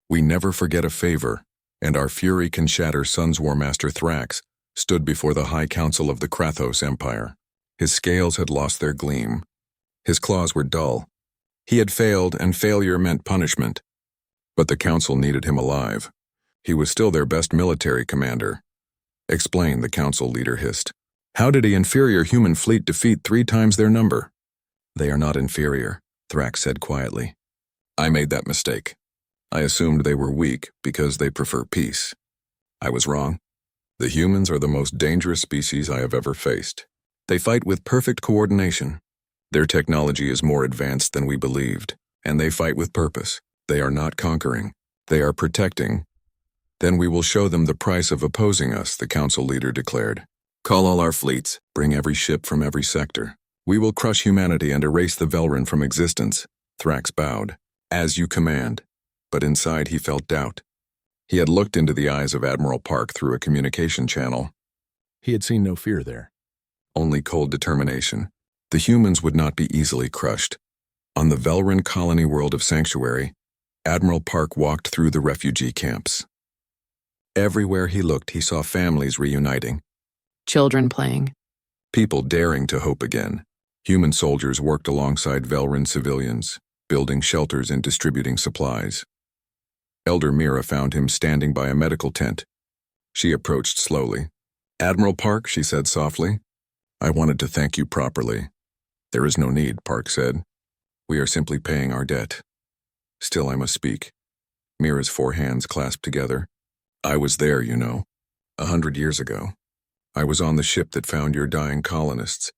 We never forget a favor, and our fury can shatter Sun's War Master Thrax stood before the High Council of the Krathos Empire. His scales had lost their gleam. His claws were dull. He had failed, and failure meant punishment. But the council needed him alive. He was still their best military commander. Explain, the council leader hissed. How did an inferior human fleet defeat 3 times their number? They are not inferior, Thrax said quietly. I made that mistake. I assumed they were weak because they prefer peace. I was wrong. The humans are the most dangerous species I have ever faced. They fight with perfect coordination. Their technology is more advanced than we believed, and they fight with purpose. They are not conquering. They are protecting. Then we will show them the price of opposing us, the council leader declared. Call all our fleets, bring every ship from every sector. We will crush humanity and erase the Velryn from existence. Thrax bowed. As you command. But inside he felt doubt. He had looked into the eyes of Admiral Park through a communication channel. He had seen no fear there. Only cold determination. The humans would not be easily crushed. On the Velryn colony world of Sanctuary, Admiral Park walked through the refugee camps. Everywhere he looked, he saw families reuniting. Children playing. People daring to hope again. Human soldiers worked alongside Velryn civilians, building shelters and distributing supplies. Elder Mira found him standing by a medical tent. She approached slowly. Admiral Park, she said softly. I wanted to thank you properly. There is no need, Park said. We are simply paying our debt. Still, I must speak. Mira's 4 hands clasped together. I was there, you know, 100 years ago. I was on the ship that found your dying colonists.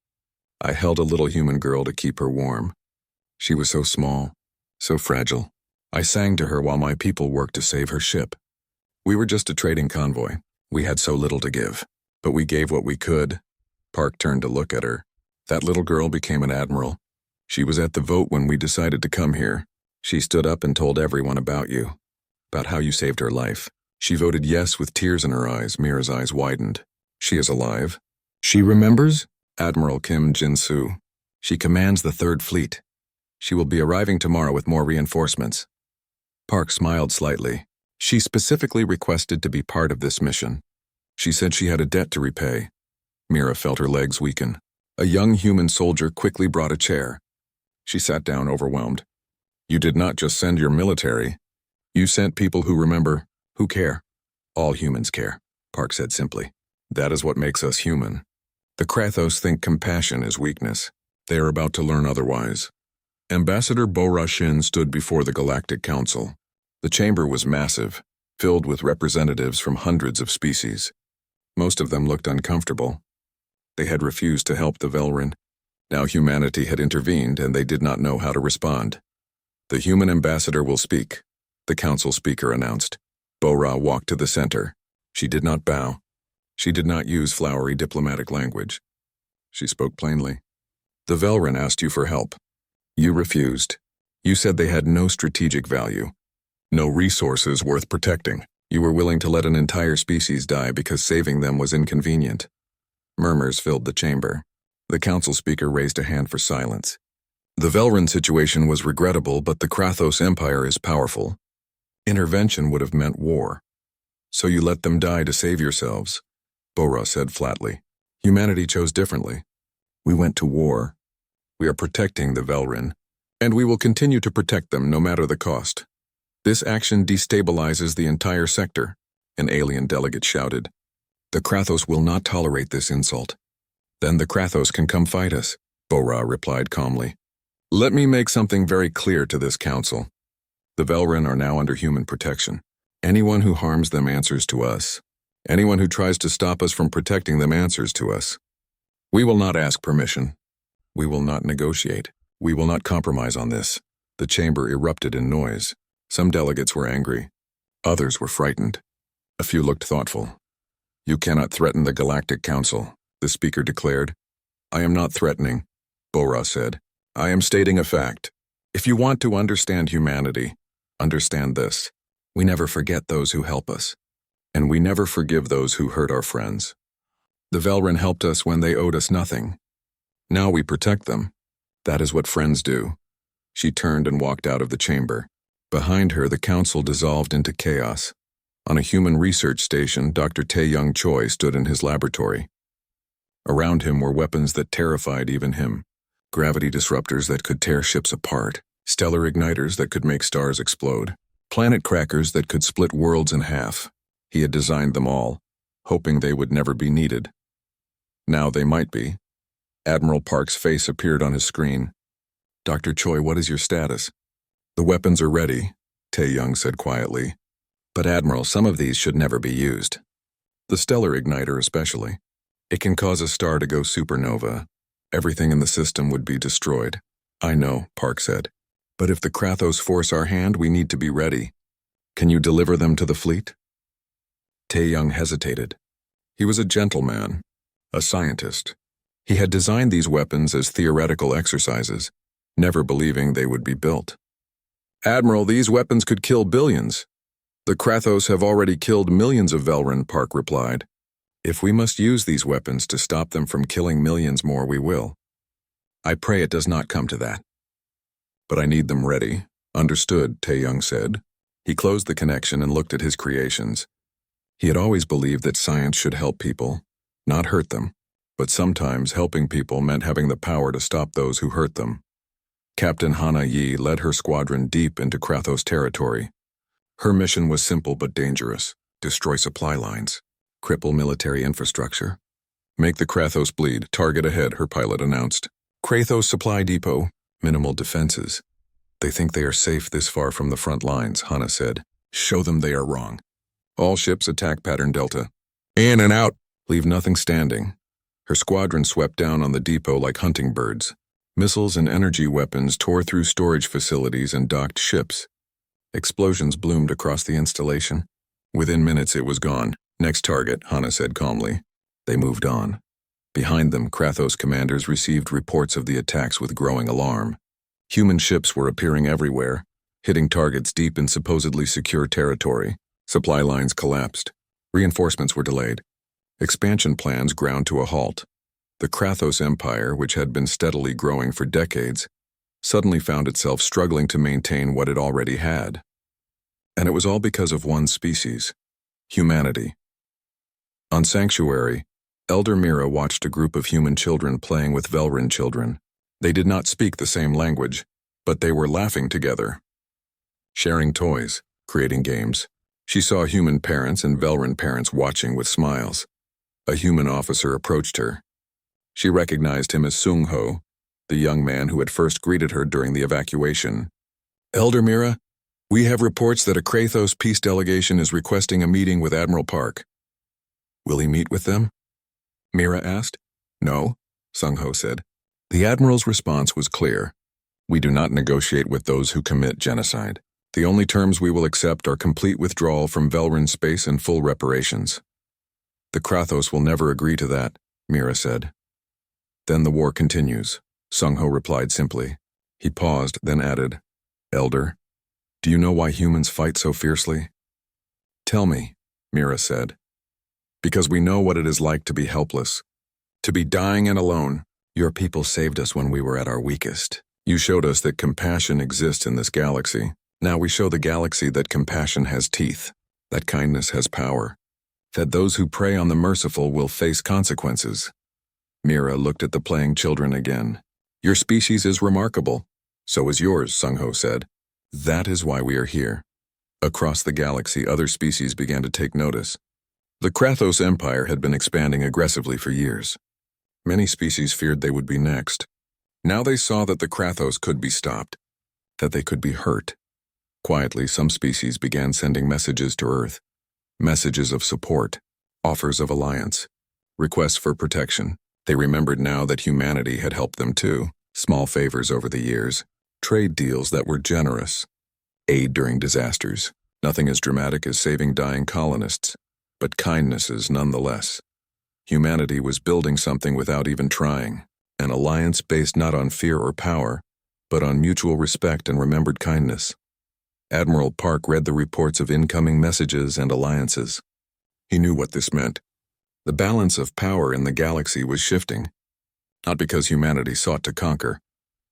I held a little human girl to keep her warm. She was so small, so fragile. I sang to her while my people worked to save her ship. We were just a trading convoy. We had so little to give, but we gave what we could. Park turned to look at her. That little girl became an admiral. She was at the vote when we decided to come here. She stood up and told everyone about you, about how you saved her life. She voted yes with tears in her eyes. Mira's eyes widened. She is alive. She remembers? Admiral Kim Jin-soo. She commands the 3rd Fleet. She will be arriving tomorrow with more reinforcements. Park smiled slightly. She specifically requested to be part of this mission. She said she had a debt to repay. Mira felt her legs weaken. A young human soldier quickly brought a chair. She sat down, overwhelmed. You did not just send your military. You sent people who remember, who care. All humans care, Park said simply. That is what makes us human. The Krathos think compassion is weakness. They are about to learn otherwise. Ambassador Bo-Ra Shin stood before the Galactic Council. The chamber was massive, filled with representatives from hundreds of species. Most of them looked uncomfortable. They had refused to help the Velryn. Now humanity had intervened and they did not know how to respond. The human ambassador will speak, the council speaker announced. Bo-Ra walked to the center. She did not bow. She did not use flowery diplomatic language. She spoke plainly. The Velryn asked you for help. You refused. You said they had no strategic value, no resources worth protecting. You were willing to let an entire species die because saving them was inconvenient. Murmurs filled the chamber. The council speaker raised a hand for silence. The Velryn situation was regrettable, but the Krathos Empire is powerful. Intervention would have meant war. So you let them die to save yourselves, Bo-Ra said flatly. Humanity chose differently. We went to war. We are protecting the Velryn, and we will continue to protect them no matter the cost. This action destabilizes the entire sector, an alien delegate shouted. The Krathos will not tolerate this insult. Then the Krathos can come fight us, Bo-Ra replied calmly. Let me make something very clear to this council. The Velryn are now under human protection. Anyone who harms them answers to us. Anyone who tries to stop us from protecting them answers to us. We will not ask permission. We will not negotiate. We will not compromise on this. The chamber erupted in noise. Some delegates were angry. Others were frightened. A few looked thoughtful. You cannot threaten the Galactic Council, the speaker declared. I am not threatening, Bo-Ra said. I am stating a fact. If you want to understand humanity, understand this. We never forget those who help us, and we never forgive those who hurt our friends. The Velryn helped us when they owed us nothing. Now we protect them. That is what friends do. She turned and walked out of the chamber. Behind her, the council dissolved into chaos. On a human research station, Dr. Tae-Young Choi stood in his laboratory. Around him were weapons that terrified even him. Gravity disruptors that could tear ships apart, stellar igniters that could make stars explode, planet crackers that could split worlds in half. He had designed them all, hoping they would never be needed. Now they might be. Admiral Park's face appeared on his screen. "Dr. Choi, what is your status?" "The weapons are ready," Tae-Young said quietly. "But Admiral, some of these should never be used. The stellar igniter especially. It can cause a star to go supernova. Everything in the system would be destroyed." "I know," Park said. "But if the Krathos force our hand, we need to be ready. Can you deliver them to the fleet?" Tae-Young hesitated. He was a gentleman, a scientist. He had designed these weapons as theoretical exercises, never believing they would be built. "Admiral, these weapons could kill billions. The Krathos have already killed millions of Velrun," Park replied. "If we must use these weapons to stop them from killing millions more, we will. I pray it does not come to that." "But I need them ready." "Understood," Tae-Young said. He closed the connection and looked at his creations. He had always believed that science should help people, not hurt them, but sometimes helping people meant having the power to stop those who hurt them. Captain Hana Yi led her squadron deep into Krathos territory. Her mission was simple but dangerous: destroy supply lines, cripple military infrastructure. "Make the Krathos bleed. Target ahead," her pilot announced. "Krathos supply depot. Minimal defenses. They think they are safe this far from the front lines," Hana said. "Show them they are wrong. All ships attack pattern Delta. In and out. Leave nothing standing." Her squadron swept down on the depot like hunting birds. Missiles and energy weapons tore through storage facilities and docked ships. Explosions bloomed across the installation. Within minutes it was gone. "Next target," Hana said calmly. They moved on. Behind them, Krathos commanders received reports of the attacks with growing alarm. Human ships were appearing everywhere, hitting targets deep in supposedly secure territory. Supply lines collapsed. Reinforcements were delayed. Expansion plans ground to a halt. The Krathos Empire, which had been steadily growing for decades, suddenly found itself struggling to maintain what it already had. And it was all because of one species: humanity. On Sanctuary, Elder Mira watched a group of human children playing with Velrun children. They did not speak the same language, but they were laughing together, sharing toys, creating games. She saw human parents and Velrun parents watching with smiles. A human officer approached her. She recognized him as Sung-ho, the young man who had first greeted her during the evacuation. "Elder Mira, we have reports that a Krathos peace delegation is requesting a meeting with Admiral Park." "Will he meet with them?" Mira asked. "No," Sung-ho said. The Admiral's response was clear. "We do not negotiate with those who commit genocide. The only terms we will accept are complete withdrawal from Velrun space and full reparations." "The Krathos will never agree to that," Mira said. "Then the war continues," Sung-ho replied simply. He paused, then added, "Elder, do you know why humans fight so fiercely?" "Tell me," Mira said. "Because we know what it is like to be helpless, to be dying and alone. Your people saved us when we were at our weakest. You showed us that compassion exists in this galaxy. Now we show the galaxy that compassion has teeth, that kindness has power, that those who prey on the merciful will face consequences." Mira looked at the playing children again. "Your species is remarkable. So is yours," Sung-ho said. "That is why we are here." Across the galaxy, other species began to take notice. The Krathos Empire had been expanding aggressively for years. Many species feared they would be next. Now they saw that the Krathos could be stopped, that they could be hurt. Quietly, some species began sending messages to Earth. Messages of support, offers of alliance, requests for protection. They remembered now that humanity had helped them too. Small favors over the years, trade deals that were generous, aid during disasters. Nothing as dramatic as saving dying colonists, but kindnesses nonetheless. Humanity was building something without even trying, an alliance based not on fear or power, but on mutual respect and remembered kindness. Admiral Park read the reports of incoming messages and alliances. He knew what this meant. The balance of power in the galaxy was shifting, not because humanity sought to conquer,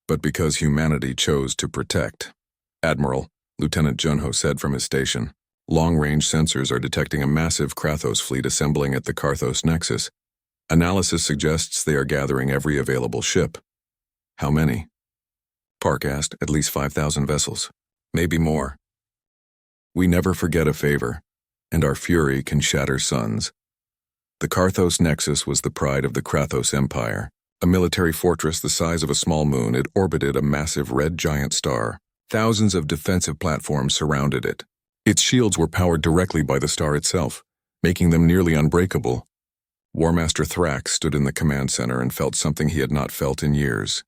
but because humanity chose to protect. "Admiral, Lieutenant Junho said from his station. Long-range sensors are detecting a massive Krathos fleet assembling at the Karthos Nexus. Analysis suggests they are gathering every available ship. How many? Park asked. At least 5,000 vessels. Maybe more. We never forget a favor, and our fury can shatter suns. The Karthos Nexus was the pride of the Krathos Empire. A military fortress the size of a small moon, it orbited a massive red giant star. Thousands of defensive platforms surrounded it. Its shields were powered directly by the star itself, making them nearly unbreakable. War Master Thrax stood in the command center and felt something he had not felt in years.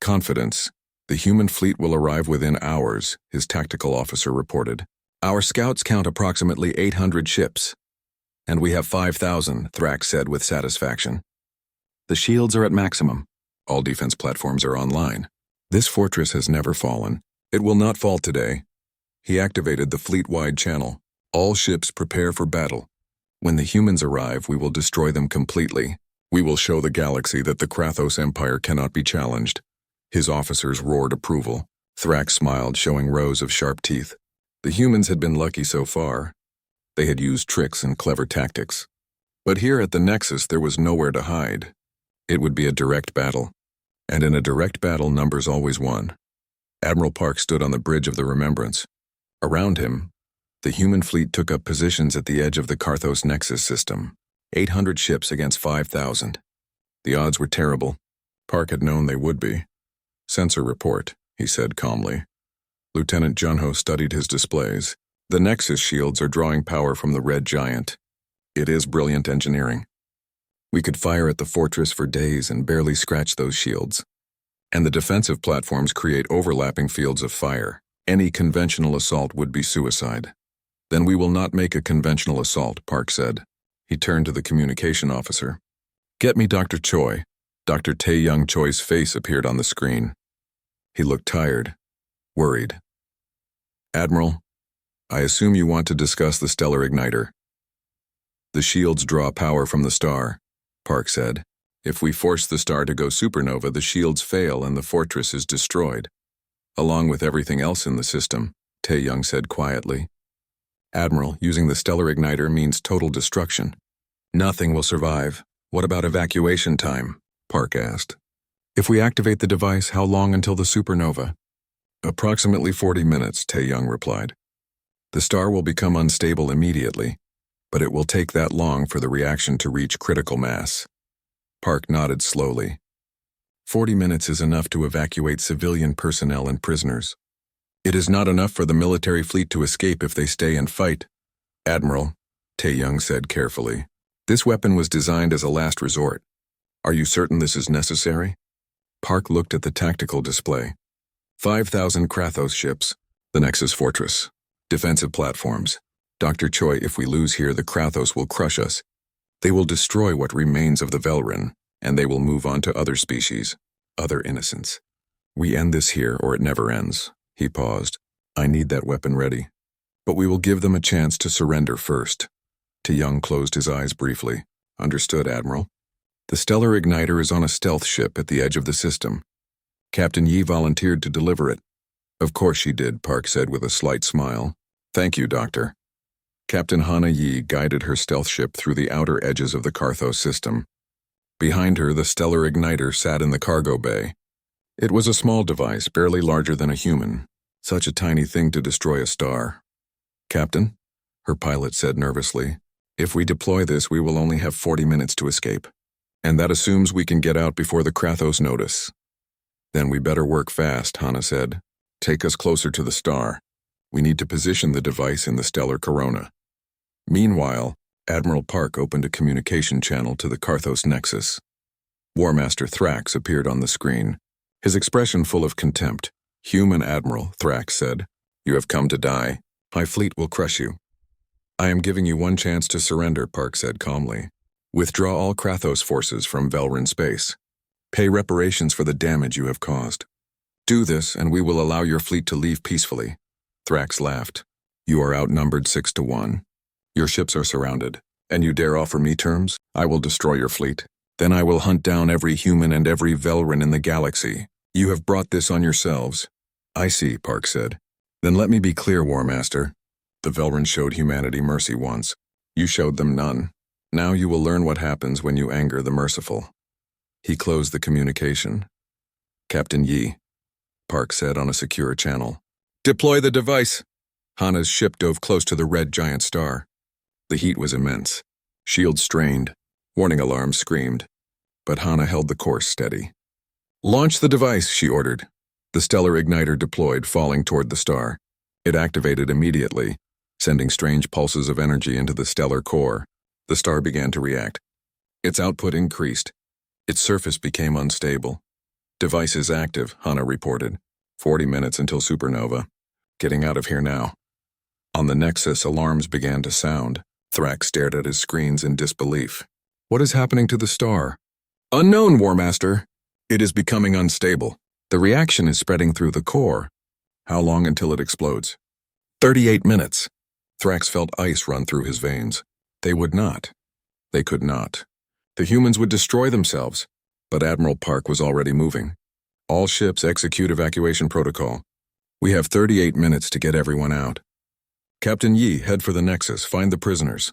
Confidence. The human fleet will arrive within hours, his tactical officer reported. Our scouts count approximately 800 ships. And we have 5,000, Thrax said with satisfaction. The shields are at maximum. All defense platforms are online. This fortress has never fallen. It will not fall today. He activated the fleet-wide channel. All ships prepare for battle. When the humans arrive, we will destroy them completely. We will show the galaxy that the Krathos Empire cannot be challenged. His officers roared approval. Thrax smiled, showing rows of sharp teeth. The humans had been lucky so far. They had used tricks and clever tactics. But here at the Nexus, there was nowhere to hide. It would be a direct battle. And in a direct battle, numbers always won. Admiral Park stood on the bridge of the Remembrance. Around him, the human fleet took up positions at the edge of the Karthos Nexus system. 800 ships against 5,000. The odds were terrible. Park had known they would be. Sensor report, he said calmly. Lieutenant Junho studied his displays. The Nexus shields are drawing power from the red giant. It is brilliant engineering. We could fire at the fortress for days and barely scratch those shields. And the defensive platforms create overlapping fields of fire. Any conventional assault would be suicide. Then we will not make a conventional assault, Park said. He turned to the communication officer. Get me Dr. Choi. Dr. Tae-Young Choi's face appeared on the screen. He looked tired, worried. Admiral, I assume you want to discuss the stellar igniter. The shields draw power from the star, Park said. If we force the star to go supernova, the shields fail and the fortress is destroyed. Along with everything else in the system, Tae-Young said quietly. Admiral, using the stellar igniter means total destruction. Nothing will survive. What about evacuation time? Park asked. If we activate the device, how long until the supernova? Approximately 40 minutes, Tae-Young replied. The star will become unstable immediately, but it will take that long for the reaction to reach critical mass. Park nodded slowly. 40 minutes is enough to evacuate civilian personnel and prisoners. It is not enough for the military fleet to escape if they stay and fight. Admiral, Tae-Young said carefully, this weapon was designed as a last resort. Are you certain this is necessary? Park looked at the tactical display. 5,000 Krathos ships, the Nexus Fortress, defensive platforms. Dr. Choi, if we lose here, the Krathos will crush us. They will destroy what remains of the Velrin, and they will move on to other species, other innocents. We end this here, or it never ends. He paused. I need that weapon ready. But we will give them a chance to surrender first. Tae-Young closed his eyes briefly. Understood, Admiral. The stellar igniter is on a stealth ship at the edge of the system. Captain Yi volunteered to deliver it. Of course she did, Park said with a slight smile. Thank you, Doctor. Captain Hana Yi guided her stealth ship through the outer edges of the Karthos system. Behind her, the stellar igniter sat in the cargo bay. It was a small device, barely larger than a human. Such a tiny thing to destroy a star. Captain, her pilot said nervously, if we deploy this, we will only have 40 minutes to escape. And that assumes we can get out before the Krathos notice. Then we better work fast, Hana said. Take us closer to the star. We need to position the device in the stellar corona. Meanwhile, Admiral Park opened a communication channel to the Karthos Nexus. War Master Thrax appeared on the screen, his expression full of contempt. Human Admiral, Thrax said, you have come to die. My fleet will crush you. I am giving you one chance to surrender, Park said calmly. Withdraw all Krathos forces from Velrin space. Pay reparations for the damage you have caused. Do this, and we will allow your fleet to leave peacefully. Thrax laughed. You are outnumbered 6-1. Your ships are surrounded, and you dare offer me terms? I will destroy your fleet. Then I will hunt down every human and every Velrin in the galaxy. You have brought this on yourselves. I see, Park said. Then let me be clear, War Master. The Velryn showed humanity mercy once. You showed them none. Now you will learn what happens when you anger the merciful. He closed the communication. Captain Yi, Park said on a secure channel. Deploy the device. Hana's ship dove close to the red giant star. The heat was immense. Shields strained. Warning alarms screamed. But Hana held the course steady. Launch the device, she ordered. The stellar igniter deployed, falling toward the star. It activated immediately, sending strange pulses of energy into the stellar core. The star began to react. Its output increased. Its surface became unstable. Device is active, Hana reported. 40 minutes until supernova. Getting out of here now. On the Nexus, alarms began to sound. Thrax stared at his screens in disbelief. What is happening to the star? Unknown, War Master. It is becoming unstable. The reaction is spreading through the core. How long until it explodes? 38 minutes. Thrax felt ice run through his veins. They would not. They could not. The humans would destroy themselves. But Admiral Park was already moving. All ships execute evacuation protocol. We have 38 minutes to get everyone out. Captain Yi, head for the Nexus. Find the prisoners.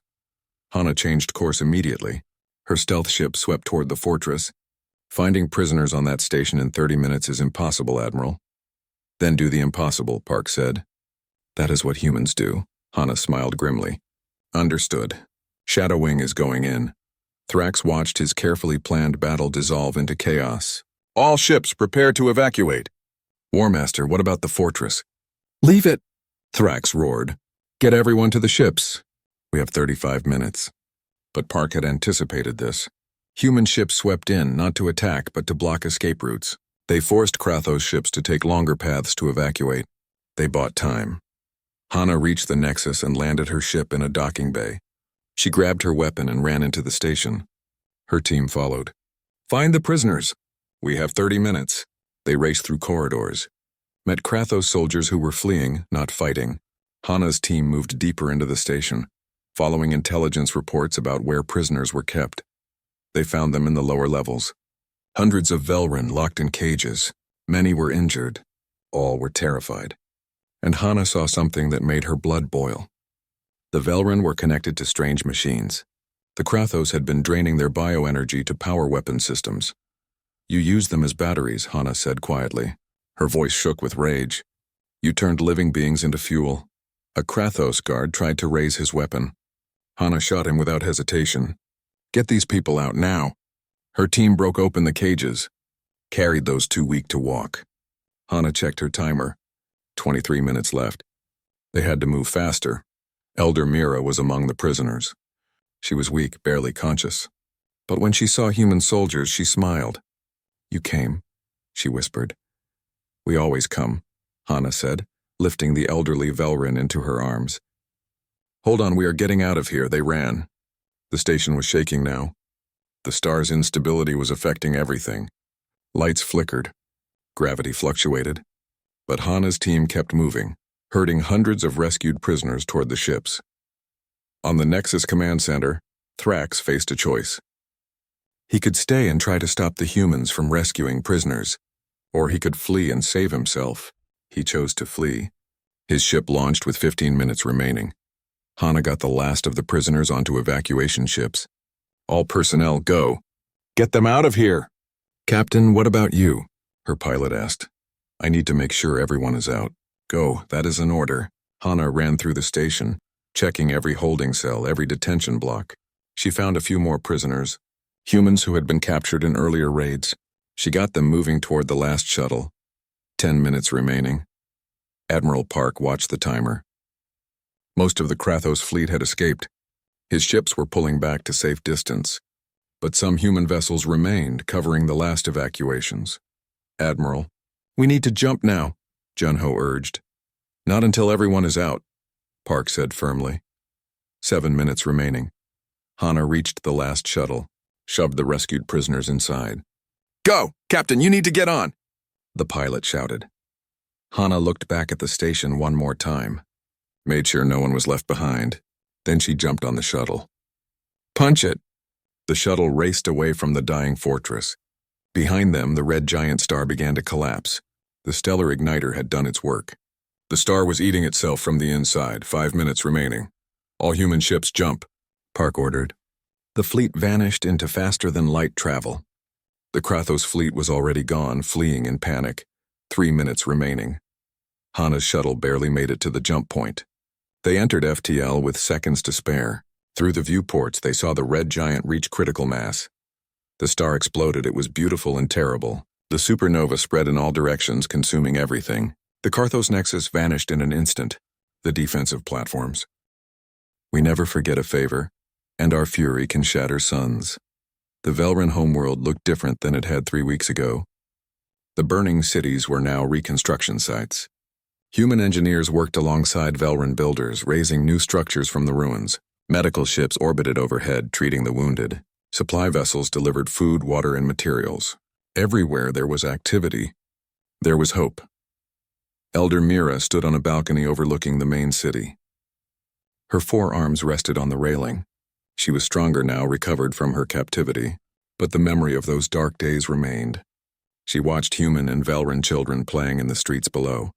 Hana changed course immediately. Her stealth ship swept toward the fortress. Finding prisoners on that station in 30 minutes is impossible, Admiral. Then do the impossible, Park said. That is what humans do. Hana smiled grimly. Understood. Shadow Wing is going in. Thrax watched his carefully planned battle dissolve into chaos. All ships prepare to evacuate. War Master, what about the fortress? Leave it, Thrax roared. Get everyone to the ships. We have 35 minutes. But Park had anticipated this. Human ships swept in, not to attack, but to block escape routes. They forced Krathos ships to take longer paths to evacuate. They bought time. Hana reached the Nexus and landed her ship in a docking bay. She grabbed her weapon and ran into the station. Her team followed. Find the prisoners. We have 30 minutes. They raced through corridors. Met Krathos soldiers who were fleeing, not fighting. Hana's team moved deeper into the station, following intelligence reports about where prisoners were kept. They found them in the lower levels. Hundreds of Velryn locked in cages. Many were injured. All were terrified. And Hana saw something that made her blood boil. The Velryn were connected to strange machines. The Krathos had been draining their bioenergy to power weapon systems. You used them as batteries, Hana said quietly. Her voice shook with rage. You turned living beings into fuel. A Krathos guard tried to raise his weapon. Hana shot him without hesitation. Get these people out now. Her team broke open the cages, carried those too weak to walk. Hana checked her timer. 23 minutes left. They had to move faster. Elder Mira was among the prisoners. She was weak, barely conscious. But when she saw human soldiers, she smiled. You came, she whispered. We always come, Hana said, lifting the elderly Velryn into her arms. Hold on, we are getting out of here, they ran. The station was shaking now. The star's instability was affecting everything. Lights flickered. Gravity fluctuated. But Hana's team kept moving, herding hundreds of rescued prisoners toward the ships. On the Nexus Command Center, Thrax faced a choice. He could stay and try to stop the humans from rescuing prisoners, or he could flee and save himself. He chose to flee. His ship launched with 15 minutes remaining. Hana got the last of the prisoners onto evacuation ships. All personnel, go. Get them out of here. Captain, what about you? Her pilot asked. I need to make sure everyone is out. Go, that is an order. Hana ran through the station, checking every holding cell, every detention block. She found a few more prisoners, humans who had been captured in earlier raids. She got them moving toward the last shuttle. 10 minutes remaining. Admiral Park watched the timer. Most of the Krathos fleet had escaped. His ships were pulling back to safe distance. But some human vessels remained, covering the last evacuations. Admiral, we need to jump now, Junho urged. Not until everyone is out, Park said firmly. 7 minutes remaining. Hana reached the last shuttle, shoved the rescued prisoners inside. Go, Captain, you need to get on, the pilot shouted. Hana looked back at the station one more time, made sure no one was left behind. Then she jumped on the shuttle. Punch it! The shuttle raced away from the dying fortress. Behind them, the red giant star began to collapse. The stellar igniter had done its work. The star was eating itself from the inside, 5 minutes remaining. All human ships jump, Park ordered. The fleet vanished into faster-than-light travel. The Krathos fleet was already gone, fleeing in panic. 3 minutes remaining. Hana's shuttle barely made it to the jump point. They entered FTL with seconds to spare. Through the viewports, they saw the red giant reach critical mass. The star exploded. It was beautiful and terrible. The supernova spread in all directions, consuming everything. The Krathos nexus vanished in an instant. The defensive platforms. We never forget a favor, and our fury can shatter suns. The Velryn homeworld looked different than it had 3 weeks ago. The burning cities were now reconstruction sites. Human engineers worked alongside Velryn builders, raising new structures from the ruins. Medical ships orbited overhead, treating the wounded. Supply vessels delivered food, water, and materials. Everywhere there was activity, there was hope. Elder Mira stood on a balcony overlooking the main city. Her forearms rested on the railing. She was stronger now, recovered from her captivity, but the memory of those dark days remained. She watched human and Velryn children playing in the streets below.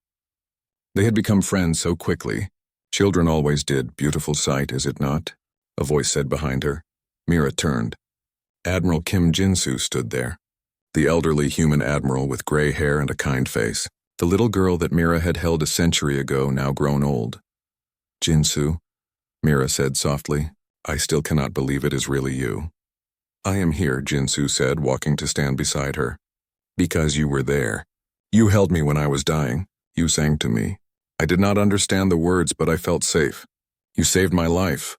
They had become friends so quickly. Children always did. Beautiful sight, is it not? A voice said behind her. Mira turned. Admiral Kim Jinsu stood there. The elderly human admiral with gray hair and a kind face. The little girl that Mira had held a century ago, now grown old. Jinsu, Mira said softly, I still cannot believe it is really you. I am here, Jinsu said, walking to stand beside her. Because you were there. You held me when I was dying. You sang to me. I did not understand the words, but I felt safe. You saved my life.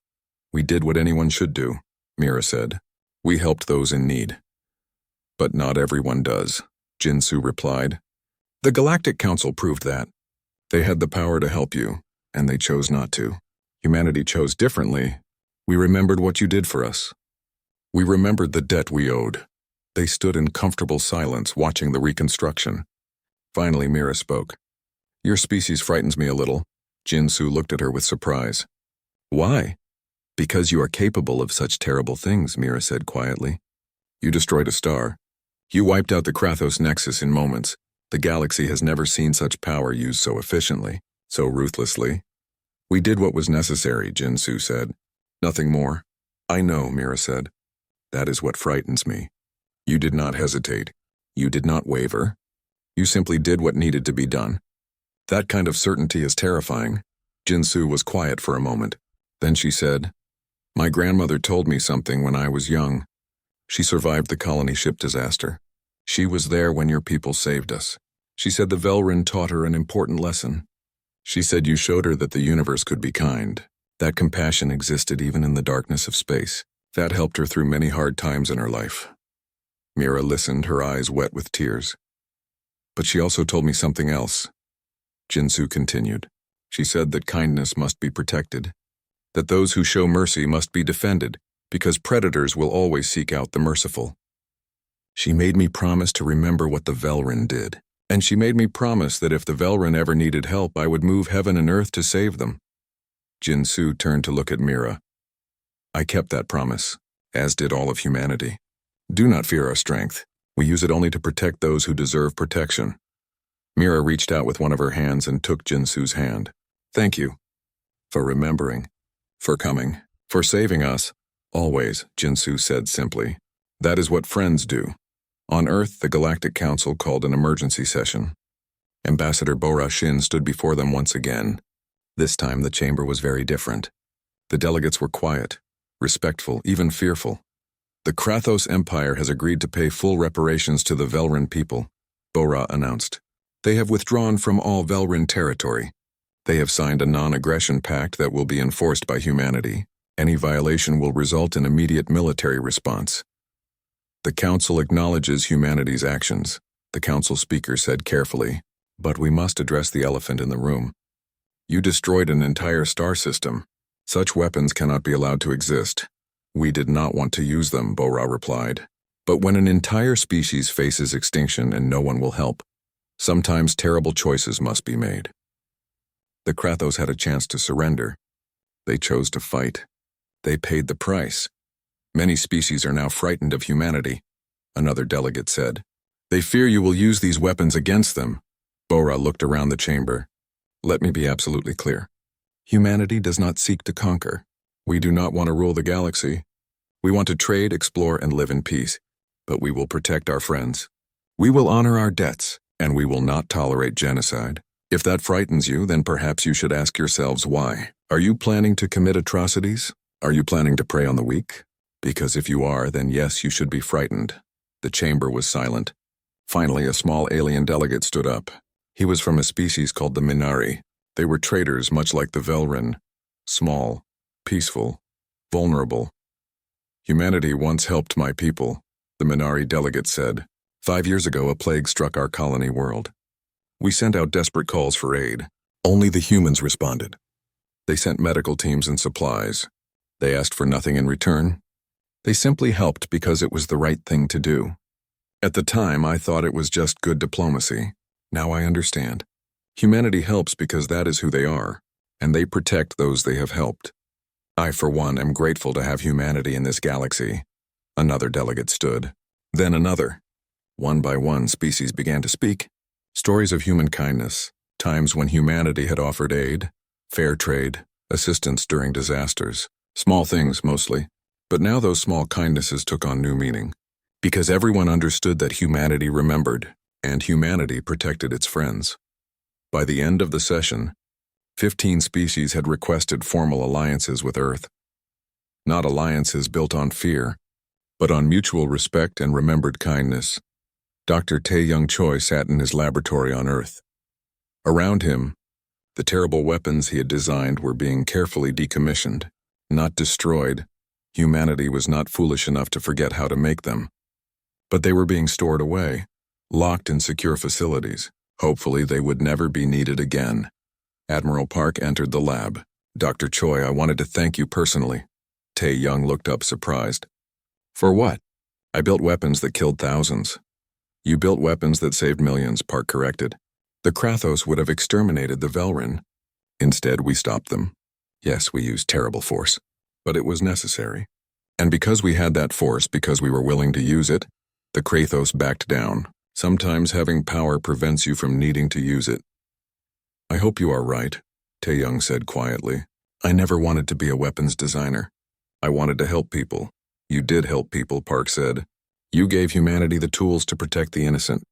We did what anyone should do, Mira said. We helped those in need. But not everyone does, Jinsu replied. The Galactic Council proved that. They had the power to help you, and they chose not to. Humanity chose differently. We remembered what you did for us. We remembered the debt we owed. They stood in comfortable silence, watching the reconstruction. Finally, Mira spoke. Your species frightens me a little. Jinsu looked at her with surprise. Why? Because you are capable of such terrible things, Mira said quietly. You destroyed a star. You wiped out the Krathos nexus in moments. The galaxy has never seen such power used so efficiently, so ruthlessly. We did what was necessary, Jinsu said. Nothing more. I know, Mira said. That is what frightens me. You did not hesitate. You did not waver. You simply did what needed to be done. That kind of certainty is terrifying. Jinsu was quiet for a moment. Then she said, My grandmother told me something when I was young. She survived the colony ship disaster. She was there when your people saved us. She said the Velryn taught her an important lesson. She said you showed her that the universe could be kind, that compassion existed even in the darkness of space. That helped her through many hard times in her life. Mira listened, her eyes wet with tears. But she also told me something else. Jinsu continued. She said that kindness must be protected, that those who show mercy must be defended, because predators will always seek out the merciful. She made me promise to remember what the Velryn did, and she made me promise that if the Velryn ever needed help, I would move heaven and earth to save them. Jinsu turned to look at Mira. I kept that promise, as did all of humanity. Do not fear our strength. We use it only to protect those who deserve protection. Mira reached out with one of her hands and took Jinsu's hand. Thank you. For remembering. For coming. For saving us. Always, Jinsu said simply. That is what friends do. On Earth, the Galactic Council called an emergency session. Ambassador Bora Shin stood before them once again. This time the chamber was very different. The delegates were quiet, respectful, even fearful. The Krathos Empire has agreed to pay full reparations to the Velryn people, Bora announced. They have withdrawn from all Velryn territory. They have signed a non-aggression pact that will be enforced by humanity. Any violation will result in immediate military response. The Council acknowledges humanity's actions, the Council speaker said carefully, but we must address the elephant in the room. You destroyed an entire star system. Such weapons cannot be allowed to exist. We did not want to use them, Bora replied. But when an entire species faces extinction and no one will help, sometimes terrible choices must be made. The Krathos had a chance to surrender. They chose to fight. They paid the price. Many species are now frightened of humanity, another delegate said. They fear you will use these weapons against them. Bora looked around the chamber. Let me be absolutely clear. Humanity does not seek to conquer. We do not want to rule the galaxy. We want to trade, explore, and live in peace. But we will protect our friends. We will honor our debts, and we will not tolerate genocide. If that frightens you, then perhaps you should ask yourselves why. Are you planning to commit atrocities? Are you planning to prey on the weak? Because if you are, then yes, you should be frightened. The chamber was silent. Finally, a small alien delegate stood up. He was from a species called the Minari. They were traitors much like the Velrin. Small, peaceful, vulnerable. Humanity once helped my people, the Minari delegate said. 5 years ago, a plague struck our colony world. We sent out desperate calls for aid. Only the humans responded. They sent medical teams and supplies. They asked for nothing in return. They simply helped because it was the right thing to do. At the time, I thought it was just good diplomacy. Now I understand. Humanity helps because that is who they are, and they protect those they have helped. I, for one, am grateful to have humanity in this galaxy. Another delegate stood. Then another. One by one, species began to speak. Stories of human kindness, times when humanity had offered aid, fair trade, assistance during disasters. Small things, mostly. But now those small kindnesses took on new meaning. Because everyone understood that humanity remembered, and humanity protected its friends. By the end of the session, 15 species had requested formal alliances with Earth. Not alliances built on fear, but on mutual respect and remembered kindness. Dr. Tae-Young Choi sat in his laboratory on Earth. Around him, the terrible weapons he had designed were being carefully decommissioned, not destroyed. Humanity was not foolish enough to forget how to make them. But they were being stored away, locked in secure facilities. Hopefully they would never be needed again. Admiral Park entered the lab. Dr. Choi, I wanted to thank you personally. Tae-Young looked up surprised. For what? I built weapons that killed thousands. You built weapons that saved millions, Park corrected. The Krathos would have exterminated the Velrin. Instead, we stopped them. Yes, we used terrible force, but it was necessary. And because we had that force, because we were willing to use it, the Krathos backed down. Sometimes having power prevents you from needing to use it. I hope you are right, Tae-Young said quietly. I never wanted to be a weapons designer. I wanted to help people. You did help people, Park said. You gave humanity the tools to protect the innocent.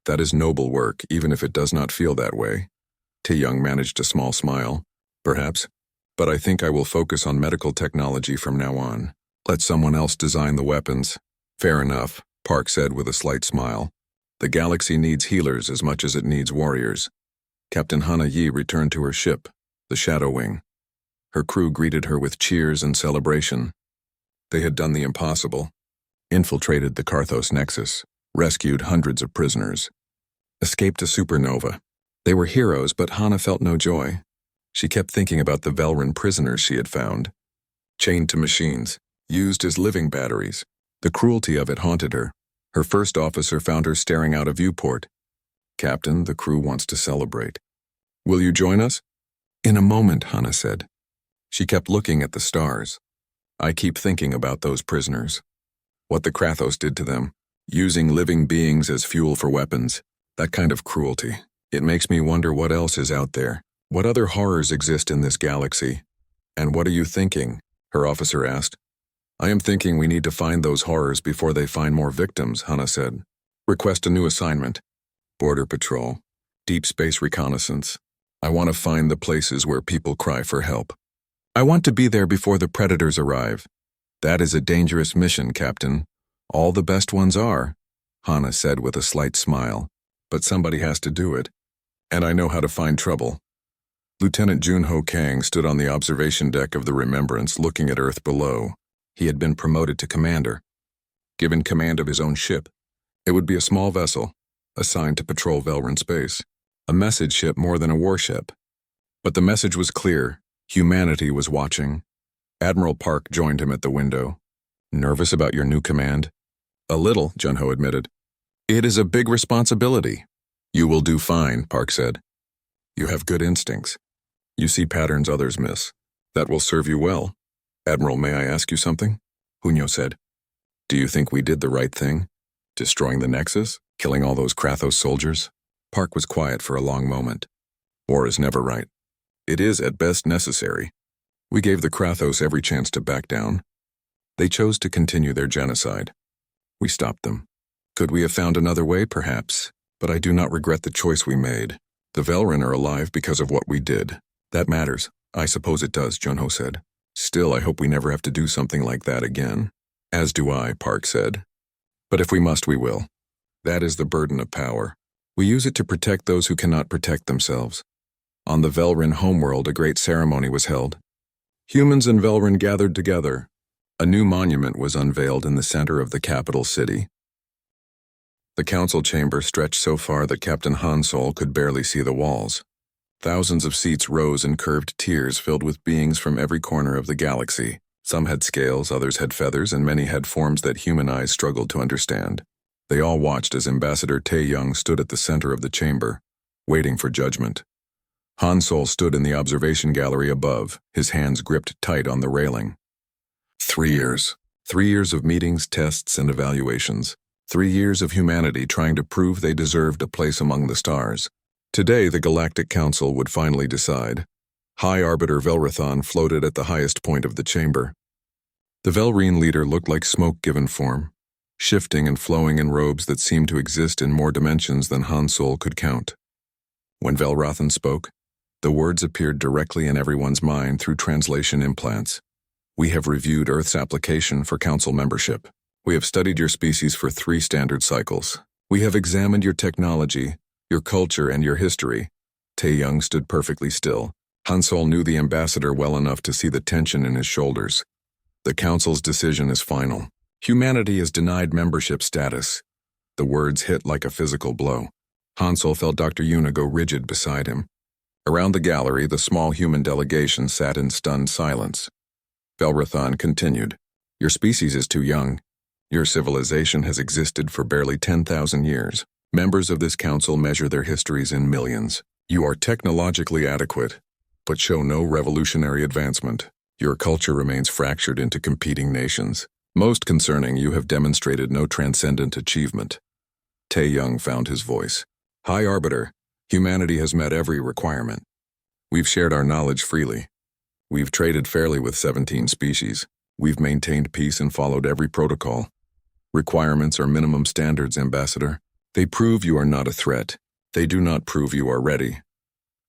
That is noble work, even if it does not feel that way. Tae-Young managed a small smile. Perhaps. But I think I will focus on medical technology from now on. Let someone else design the weapons. Fair enough, Park said with a slight smile. The galaxy needs healers as much as it needs warriors. Captain Hana Yi returned to her ship, the Shadow Wing. Her crew greeted her with cheers and celebration. They had done the impossible. Infiltrated the Karthos Nexus, rescued hundreds of prisoners. Escaped a supernova. They were heroes, but Hana felt no joy. She kept thinking about the Velrin prisoners she had found. Chained to machines, used as living batteries. The cruelty of it haunted her. Her first officer found her staring out a viewport. Captain, the crew wants to celebrate. Will you join us? In a moment, Hana said. She kept looking at the stars. I keep thinking about those prisoners. What the Krathos did to them, using living beings as fuel for weapons. That kind of cruelty. It makes me wonder what else is out there. What other horrors exist in this galaxy? And what are you thinking? Her officer asked. I am thinking we need to find those horrors before they find more victims, Hana said. Request a new assignment. Border Patrol. Deep Space Reconnaissance. I want to find the places where people cry for help. I want to be there before the predators arrive. That is a dangerous mission, Captain. All the best ones are, Hana said with a slight smile. But somebody has to do it. And I know how to find trouble. Lieutenant Junho Kang stood on the observation deck of the Remembrance looking at Earth below. He had been promoted to commander. Given command of his own ship. It would be a small vessel, assigned to patrol Velrin space. A message ship more than a warship. But the message was clear. Humanity was watching. Admiral Park joined him at the window. Nervous about your new command? A little, Junho admitted. It is a big responsibility. You will do fine, Park said. You have good instincts. You see patterns others miss. That will serve you well. Admiral, may I ask you something? Junho said. Do you think we did the right thing? Destroying the Nexus? Killing all those Krathos soldiers? Park was quiet for a long moment. War is never right. It is at best necessary. We gave the Krathos every chance to back down. They chose to continue their genocide. We stopped them. Could we have found another way, perhaps? But I do not regret the choice we made. The Velrin are alive because of what we did. That matters. I suppose it does, Junho said. Still, I hope we never have to do something like that again. As do I, Park said. But if we must, we will. That is the burden of power. We use it to protect those who cannot protect themselves. On the Velrin homeworld, a great ceremony was held. Humans and Velrin gathered together. A new monument was unveiled in the center of the capital city. The council chamber stretched so far that Captain Hansol could barely see the walls. Thousands of seats rose in curved tiers filled with beings from every corner of the galaxy. Some had scales, others had feathers, and many had forms that human eyes struggled to understand. They all watched as Ambassador Tae-young stood at the center of the chamber, waiting for judgment. Hansol stood in the observation gallery above, his hands gripped tight on the railing. 3 years. 3 years of meetings, tests, and evaluations. 3 years of humanity trying to prove they deserved a place among the stars. Today, the Galactic Council would finally decide. High Arbiter Velrathon floated at the highest point of the chamber. The Velrine leader looked like smoke given form, shifting and flowing in robes that seemed to exist in more dimensions than Hansol could count. When Velrathon spoke, the words appeared directly in everyone's mind through translation implants. We have reviewed Earth's application for Council membership. We have studied your species for 3 standard cycles. We have examined your technology, your culture, and your history. Tae-young stood perfectly still. Hansol knew the ambassador well enough to see the tension in his shoulders. The Council's decision is final. Humanity is denied membership status. The words hit like a physical blow. Hansol felt Dr. Yuna go rigid beside him. Around the gallery, the small human delegation sat in stunned silence. Velrathon continued. Your species is too young. Your civilization has existed for barely 10,000 years. Members of this council measure their histories in millions. You are technologically adequate, but show no revolutionary advancement. Your culture remains fractured into competing nations. Most concerning, you have demonstrated no transcendent achievement. Tae-young found his voice. High Arbiter, humanity has met every requirement. We've shared our knowledge freely. We've traded fairly with 17 species. We've maintained peace and followed every protocol. Requirements are minimum standards, Ambassador. They prove you are not a threat. They do not prove you are ready.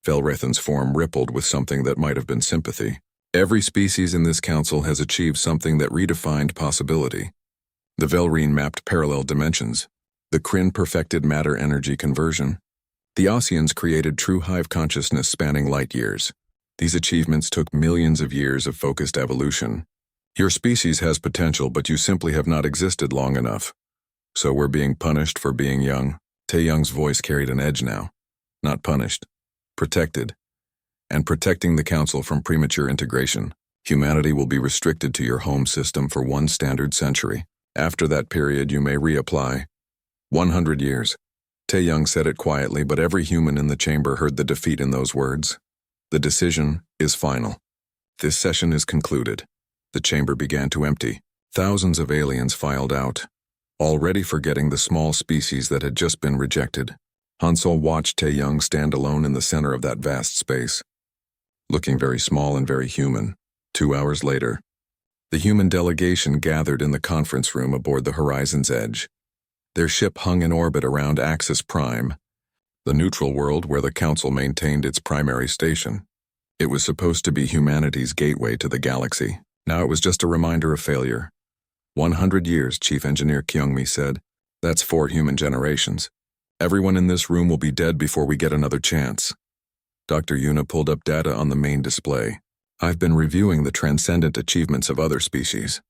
Velrathon's form rippled with something that might have been sympathy. Every species in this council has achieved something that redefined possibility. The Velrine mapped parallel dimensions. The Kryn perfected matter-energy conversion. The Ossians created true hive consciousness spanning light years. These achievements took millions of years of focused evolution. Your species has potential, but you simply have not existed long enough. So we're being punished for being young. Tae-young's voice carried an edge now. Not punished. Protected. And protecting the council from premature integration. Humanity will be restricted to your home system for 1 standard century. After that period, you may reapply. 100 years. Tae-young said it quietly, but every human in the chamber heard the defeat in those words. The decision is final. This session is concluded. The chamber began to empty. Thousands of aliens filed out, already forgetting the small species that had just been rejected. Hansol watched Tae-young stand alone in the center of that vast space, looking very small and very human. 2 hours later, the human delegation gathered in the conference room aboard the Horizon's Edge. Their ship hung in orbit around Axis Prime, the neutral world where the Council maintained its primary station. It was supposed to be humanity's gateway to the galaxy. Now it was just a reminder of failure. 100 years, Chief Engineer Kyungmi said. That's 4 human generations. Everyone in this room will be dead before we get another chance. Dr. Yuna pulled up data on the main display. I've been reviewing the transcendent achievements of other species.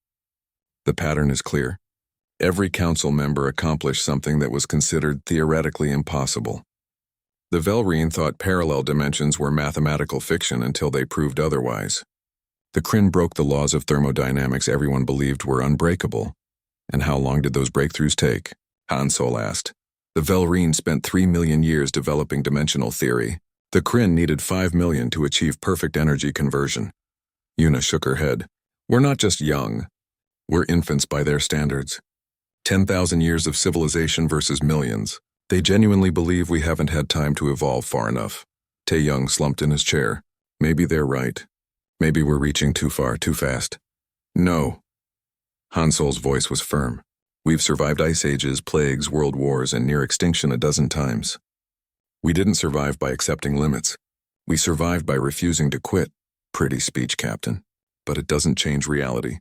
The pattern is clear. Every council member accomplished something that was considered theoretically impossible. The Velrine thought parallel dimensions were mathematical fiction until they proved otherwise. The Kryn broke the laws of thermodynamics everyone believed were unbreakable. And how long did those breakthroughs take? Hansol asked. The Velrine spent 3 million years developing dimensional theory. The Kryn needed 5 million to achieve perfect energy conversion. Yuna shook her head. We're not just young. We're infants by their standards. 10,000 years of civilization versus millions. They genuinely believe we haven't had time to evolve far enough. Tae-young slumped in his chair. Maybe they're right. Maybe we're reaching too far, too fast. No. Han Sol's voice was firm. We've survived ice ages, plagues, world wars, and near extinction a dozen times. We didn't survive by accepting limits. We survived by refusing to quit. Pretty speech, Captain. But it doesn't change reality.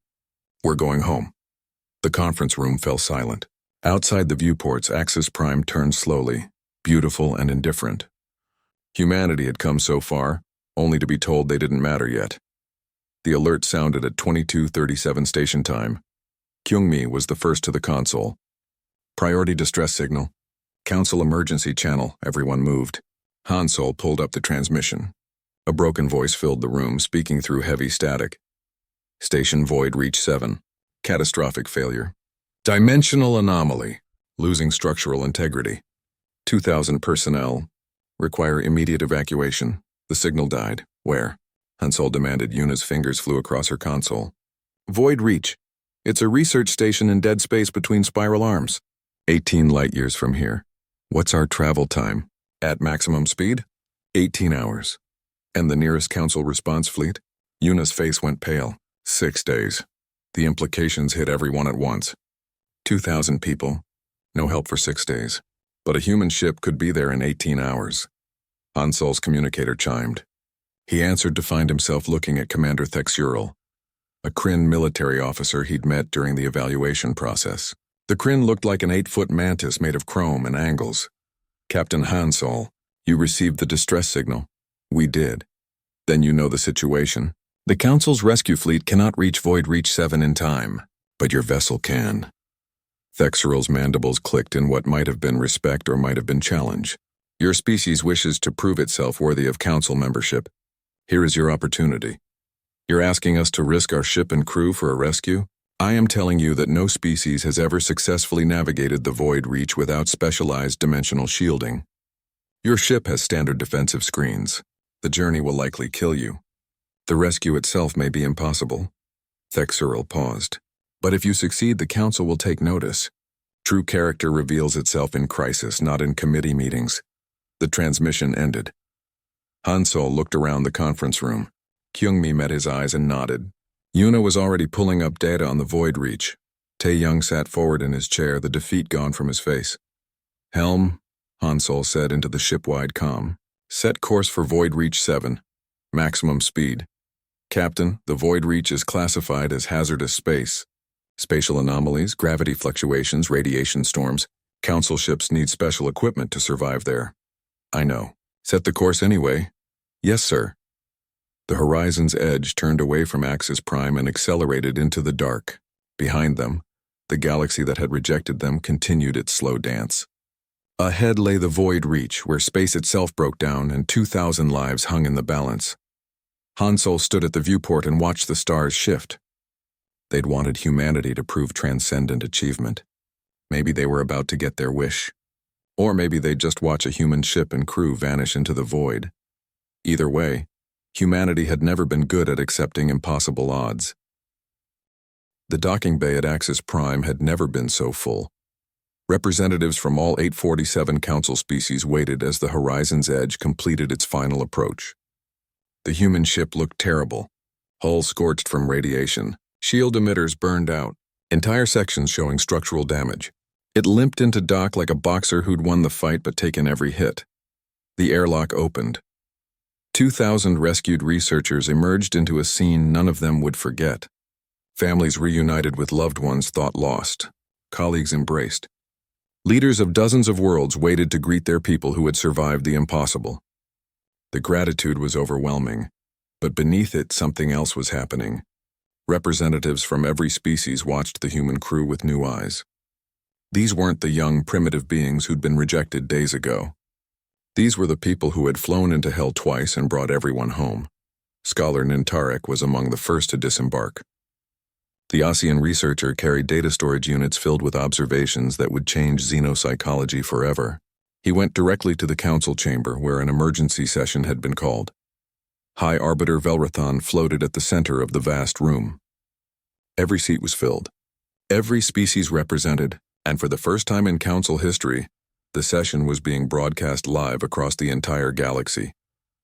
We're going home. The conference room fell silent. Outside the viewports, Axis Prime turned slowly, beautiful and indifferent. Humanity had come so far, only to be told they didn't matter yet. The alert sounded at 22:37 station time. Kyungmi was the first to the console. Priority distress signal. Council emergency channel, everyone moved. Han Sol pulled up the transmission. A broken voice filled the room, speaking through heavy static. Station void reach 7. Catastrophic failure. Dimensional anomaly. Losing structural integrity. 2,000 personnel. Require immediate evacuation. The signal died. Where? Han Sol demanded. Yuna's fingers flew across her console. Void reach. It's a research station in dead space between spiral arms. 18 light years from here. What's our travel time? At maximum speed? 18 hours. And the nearest council response fleet? Yuna's face went pale. 6 days. The implications hit everyone at once. 2,000 people. No help for 6 days. But a human ship could be there in 18 hours. Han Sol's communicator chimed. He answered to find himself looking at Commander Thexural, a Kryn military officer he'd met during the evaluation process. The Kryn looked like an 8-foot mantis made of chrome and angles. Captain Han Sol, you received the distress signal. We did. Then you know the situation. The Council's rescue fleet cannot reach Void Reach 7 in time, but your vessel can. Thexural's mandibles clicked in what might have been respect or might have been challenge. Your species wishes to prove itself worthy of Council membership. Here is your opportunity. You're asking us to risk our ship and crew for a rescue? I am telling you that no species has ever successfully navigated the Void Reach without specialized dimensional shielding. Your ship has standard defensive screens. The journey will likely kill you. The rescue itself may be impossible. Thexural paused. But if you succeed, the Council will take notice. True character reveals itself in crisis, not in committee meetings. The transmission ended. Han Sol looked around the conference room. Kyungmi met his eyes and nodded. Yuna was already pulling up data on the Void Reach. Tae-young sat forward in his chair, the defeat gone from his face. Helm, Han Sol said into the ship-wide comm. Set course for Void Reach 7. Maximum speed. Captain, the Void Reach is classified as hazardous space. Spatial anomalies, gravity fluctuations, radiation storms. Council ships need special equipment to survive there. I know. Set the course anyway. Yes, sir. The horizon's edge turned away from Axis Prime and accelerated into the dark. Behind them, the galaxy that had rejected them continued its slow dance. Ahead lay the Void Reach, where space itself broke down and 2,000 lives hung in the balance. Han Sol stood at the viewport and watched the stars shift. They'd wanted humanity to prove transcendent achievement. Maybe they were about to get their wish. Or maybe they'd just watch a human ship and crew vanish into the void. Either way, humanity had never been good at accepting impossible odds. The docking bay at Axis Prime had never been so full. Representatives from all 847 Council species waited as the horizon's edge completed its final approach. The human ship looked terrible. Hull scorched from radiation, shield emitters burned out, entire sections showing structural damage. It limped into dock like a boxer who'd won the fight but taken every hit. The airlock opened. 2,000 rescued researchers emerged into a scene none of them would forget. Families reunited with loved ones thought lost. Colleagues embraced. Leaders of dozens of worlds waited to greet their people who had survived the impossible. The gratitude was overwhelming, but beneath it something else was happening. Representatives from every species watched the human crew with new eyes. These weren't the young, primitive beings who'd been rejected days ago. These were the people who had flown into hell twice and brought everyone home. Scholar Nintarek was among the first to disembark. The Osean researcher carried data storage units filled with observations that would change xenopsychology forever. He went directly to the council chamber where an emergency session had been called. High Arbiter Velrathon floated at the center of the vast room. Every seat was filled. Every species represented, and for the first time in council history, the session was being broadcast live across the entire galaxy.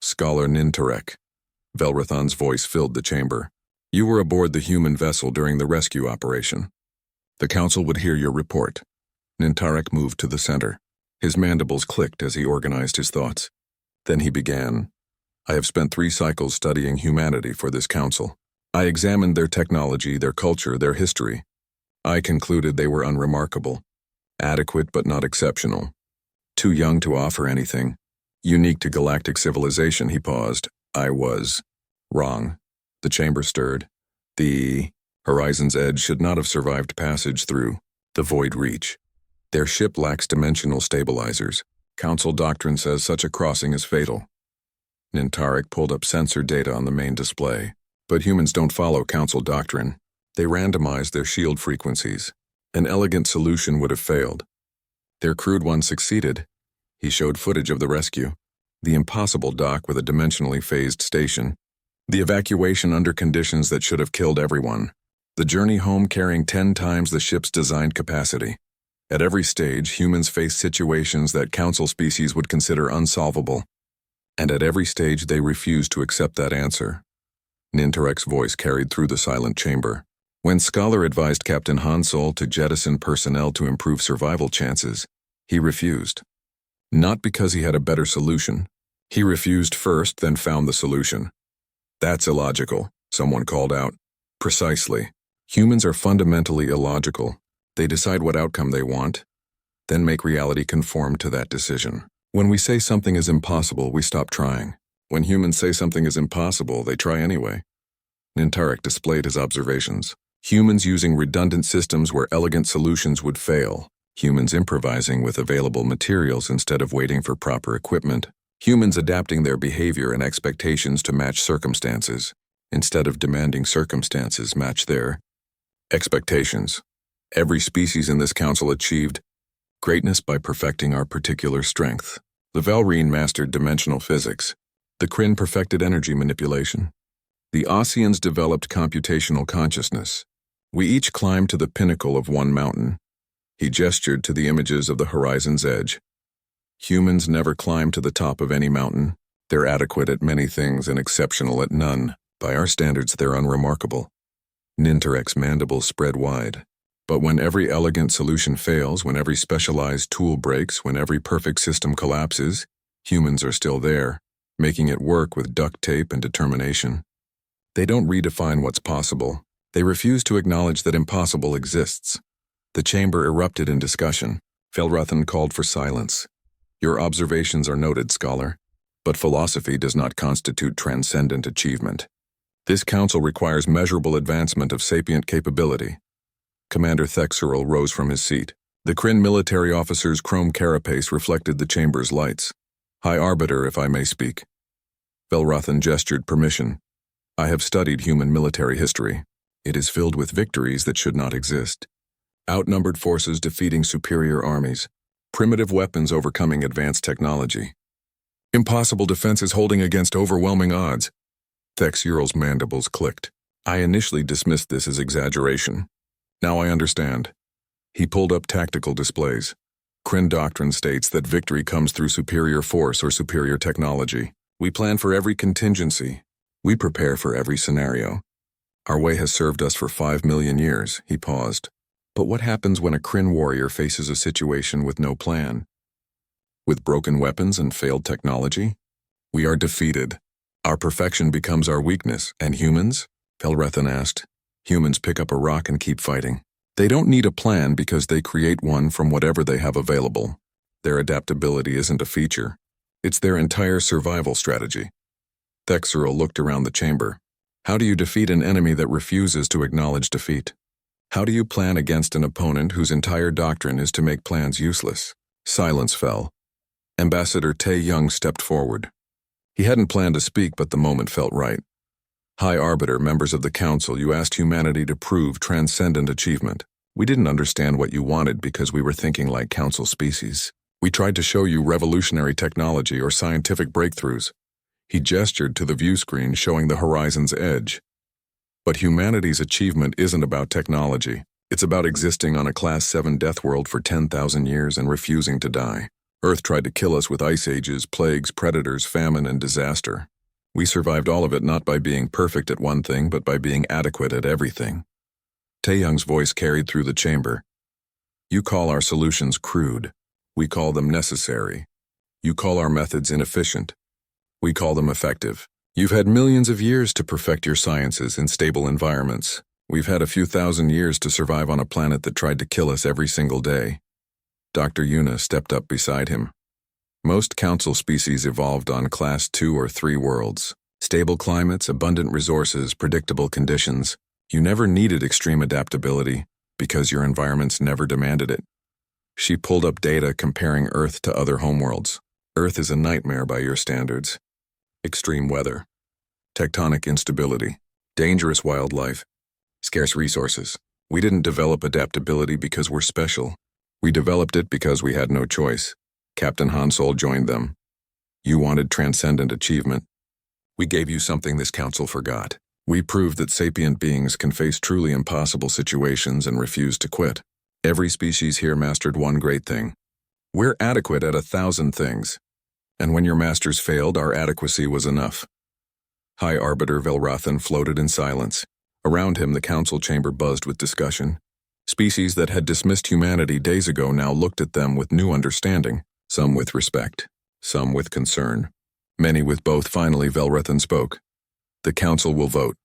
Scholar Nintarek. Velrathan's voice filled the chamber. You were aboard the human vessel during the rescue operation. The council would hear your report. Nintarek moved to the center. His mandibles clicked as he organized his thoughts. Then he began. I have spent 3 cycles studying humanity for this council. I examined their technology, their culture, their history. I concluded they were unremarkable. Adequate but not exceptional. Too young to offer anything. Unique to galactic civilization, he paused. I was wrong. The chamber stirred. The Horizon's Edge should not have survived passage through the Void Reach. Their ship lacks dimensional stabilizers. Council doctrine says such a crossing is fatal. Nintarek pulled up sensor data on the main display. But humans don't follow Council doctrine. They randomize their shield frequencies. An elegant solution would have failed. Their crude one succeeded. He showed footage of the rescue. The impossible dock with a dimensionally phased station. The evacuation under conditions that should have killed everyone. The journey home carrying 10 times the ship's designed capacity. At every stage, humans face situations that Council species would consider unsolvable. And at every stage, they refuse to accept that answer. Nintarek's voice carried through the silent chamber. When Scholar advised Captain Hansol to jettison personnel to improve survival chances, he refused. Not because he had a better solution. He refused first, then found the solution. That's illogical, someone called out. Precisely. Humans are fundamentally illogical. They decide what outcome they want, then make reality conform to that decision. When we say something is impossible, we stop trying. When humans say something is impossible, they try anyway. Nintarek displayed his observations. Humans using redundant systems where elegant solutions would fail. Humans improvising with available materials instead of waiting for proper equipment. Humans adapting their behavior and expectations to match circumstances, instead of demanding circumstances match their expectations. Every species in this council achieved greatness by perfecting our particular strength. The Velrine mastered dimensional physics. The Kryn perfected energy manipulation. The Ossians developed computational consciousness. We each climbed to the pinnacle of one mountain. He gestured to the images of the Horizon's Edge. Humans never climb to the top of any mountain. They're adequate at many things and exceptional at none. By our standards, they're unremarkable. Nintarek's mandibles spread wide. But when every elegant solution fails, when every specialized tool breaks, when every perfect system collapses, humans are still there, making it work with duct tape and determination. They don't redefine what's possible. They refuse to acknowledge that impossible exists. The chamber erupted in discussion. Velrathan called for silence. Your observations are noted, Scholar. But philosophy does not constitute transcendent achievement. This council requires measurable advancement of sapient capability. Commander Thexerl rose from his seat. The Kryn military officer's chrome carapace reflected the chamber's lights. High Arbiter, if I may speak. Velrathan gestured permission. I have studied human military history. It is filled with victories that should not exist. Outnumbered forces defeating superior armies. Primitive weapons overcoming advanced technology. Impossible defenses holding against overwhelming odds. Thexerl's mandibles clicked. I initially dismissed this as exaggeration. Now I understand. He pulled up tactical displays. Kryn doctrine states that victory comes through superior force or superior technology. We plan for every contingency. We prepare for every scenario. Our way has served us for 5 million years, he paused. But what happens when a Kryn warrior faces a situation with no plan? With broken weapons and failed technology? We are defeated. Our perfection becomes our weakness. And humans? Velrathan asked. Humans pick up a rock and keep fighting. They don't need a plan because they create one from whatever they have available. Their adaptability isn't a feature. It's their entire survival strategy. Thexerl looked around the chamber. How do you defeat an enemy that refuses to acknowledge defeat? How do you plan against an opponent whose entire doctrine is to make plans useless? Silence fell. Ambassador Tae Young stepped forward. He hadn't planned to speak, but the moment felt right. High Arbiter, members of the Council, you asked humanity to prove transcendent achievement. We didn't understand what you wanted because we were thinking like Council species. We tried to show you revolutionary technology or scientific breakthroughs. He gestured to the view screen showing the Horizon's Edge. But humanity's achievement isn't about technology. It's about existing on a Class 7 death world for 10,000 years and refusing to die. Earth tried to kill us with ice ages, plagues, predators, famine, and disaster. We survived all of it not by being perfect at one thing, but by being adequate at everything. Taeyong's voice carried through the chamber. You call our solutions crude. We call them necessary. You call our methods inefficient. We call them effective. You've had millions of years to perfect your sciences in stable environments. We've had a few thousand years to survive on a planet that tried to kill us every single day. Dr. Yuna stepped up beside him. Most council species evolved on Class 2 or 3 worlds. Stable climates, abundant resources, predictable conditions. You never needed extreme adaptability because your environments never demanded it. She pulled up data comparing Earth to other homeworlds. Earth is a nightmare by your standards. Extreme weather, tectonic instability, dangerous wildlife, scarce resources. We didn't develop adaptability because we're special. We developed it because we had no choice. Captain Hansol joined them. You wanted transcendent achievement. We gave you something this council forgot. We proved that sapient beings can face truly impossible situations and refuse to quit. Every species here mastered one great thing. We're adequate at 1,000 things. And when your masters failed, our adequacy was enough. High Arbiter Velrathan floated in silence. Around him, the council chamber buzzed with discussion. Species that had dismissed humanity days ago now looked at them with new understanding, some with respect, some with concern, many with both. Finally, Velrathan spoke. The council will vote.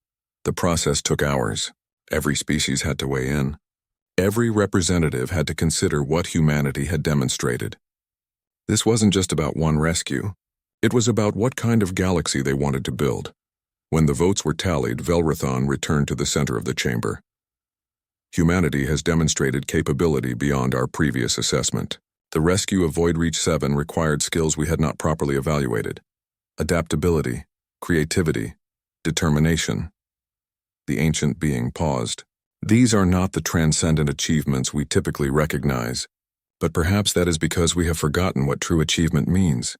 The process took hours. Every species had to weigh in. Every representative had to consider what humanity had demonstrated. This wasn't just about one rescue. It was about what kind of galaxy they wanted to build. When the votes were tallied, Velrathan returned to the center of the chamber. Humanity has demonstrated capability beyond our previous assessment. The rescue of Void Reach 7 required skills we had not properly evaluated. Adaptability, creativity, determination. The ancient being paused. These are not the transcendent achievements we typically recognize. But perhaps that is because we have forgotten what true achievement means.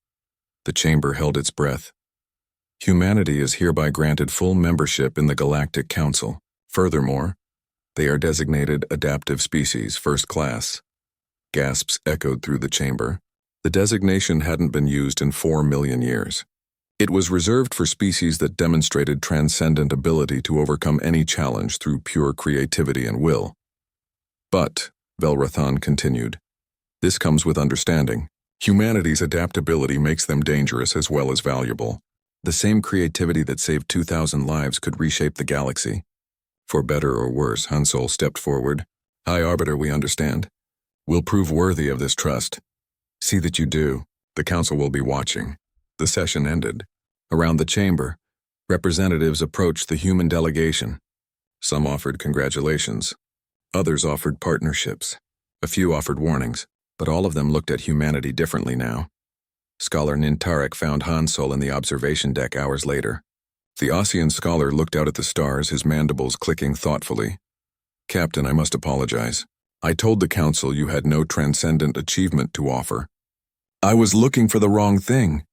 The chamber held its breath. Humanity is hereby granted full membership in the Galactic Council. Furthermore, they are designated adaptive species, first class. Gasps echoed through the chamber. The designation hadn't been used in 4 million years. It was reserved for species that demonstrated transcendent ability to overcome any challenge through pure creativity and will. But, Velrathan continued, this comes with understanding. Humanity's adaptability makes them dangerous as well as valuable. The same creativity that saved 2,000 lives could reshape the galaxy. For better or worse, Hansol stepped forward. High Arbiter, we understand. We'll prove worthy of this trust. See that you do. The council will be watching. The session ended. Around the chamber, representatives approached the human delegation. Some offered congratulations. Others offered partnerships. A few offered warnings. But all of them looked at humanity differently now. Scholar Nintarek found Hansol in the observation deck hours later. The Ossian scholar looked out at the stars, his mandibles clicking thoughtfully. Captain, I must apologize. I told the council you had no transcendent achievement to offer. I was looking for the wrong thing.